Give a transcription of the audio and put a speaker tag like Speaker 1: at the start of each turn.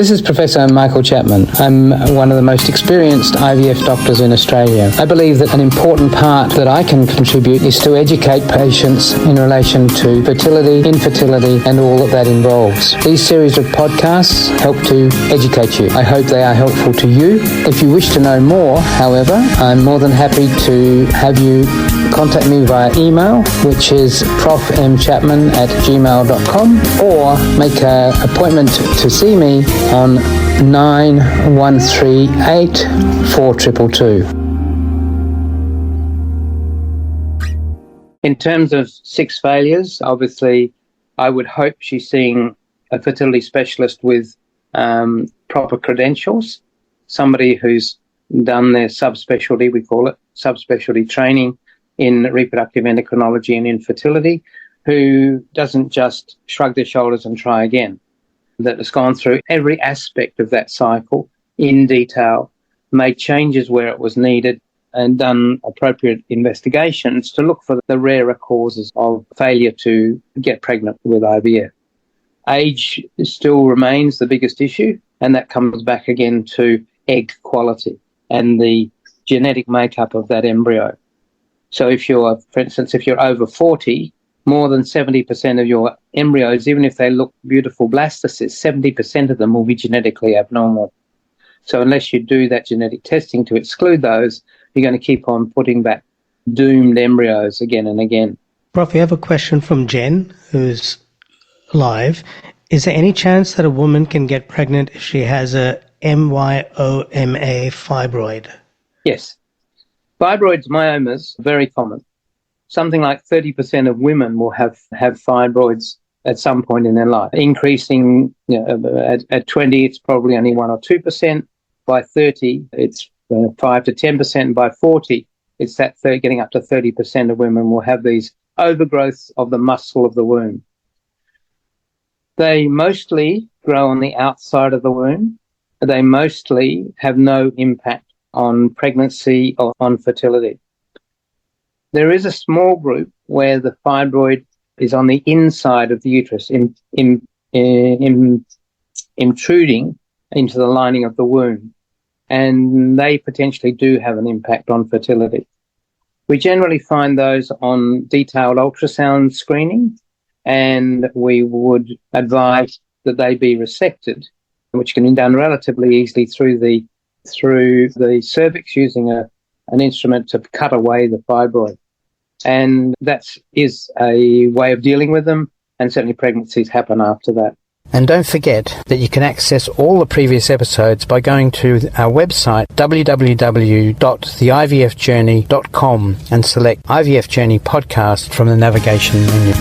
Speaker 1: This is Professor Michael Chapman. I'm one of the most experienced IVF doctors in Australia. I believe that an important part that I can contribute is to educate patients in relation to fertility, infertility, and all that involves. These series of podcasts help to educate you. I hope they are helpful to you. If you wish to know more, however, I'm more than happy to have you contact me via email, which is profmchapman@gmail.com, or make an appointment to see me on 9138 4222. In terms of 6 failures, obviously, I would hope she's seeing a fertility specialist with proper credentials, somebody who's done their subspecialty, we call it, subspecialty training in reproductive endocrinology and infertility, who doesn't just shrug their shoulders and try again, that has gone through every aspect of that cycle in detail, made changes where it was needed, and done appropriate investigations to look for the rarer causes of failure to get pregnant with IVF. Age still remains the biggest issue, and that comes back again to egg quality and the genetic makeup of that embryo. So if you're, for instance, if you're over 40, more than 70% of your embryos, even if they look beautiful blastocysts, 70% of them will be genetically abnormal. So unless you do that genetic testing to exclude those, you're going to keep on putting back doomed embryos again and again.
Speaker 2: Prof, we have a question from Jen, who's live. Is there any chance that a woman can get pregnant if she has a myoma fibroid?
Speaker 1: Yes. Fibroids, myomas, are very common. Something like 30% of women will have fibroids at some point in their life. Increasing, at 20, it's probably only 1 or 2%. By 30, it's 5 to 10%. By 40, it's that getting up to 30% of women will have these overgrowths of the muscle of the womb. They mostly grow on the outside of the womb. They mostly have no impact on pregnancy or on fertility. There is a small group where the fibroid is on the inside of the uterus, intruding into the lining of the womb, and they potentially do have an impact on fertility. We generally find those on detailed ultrasound screening, and we would advise that they be resected, which can be done relatively easily through the cervix using an instrument to cut away the fibroid. And that is a way of dealing with them, and certainly pregnancies happen after that.
Speaker 3: And don't forget that you can access all the previous episodes by going to our website www.theivfjourney.com and select IVF Journey podcast from the navigation menu.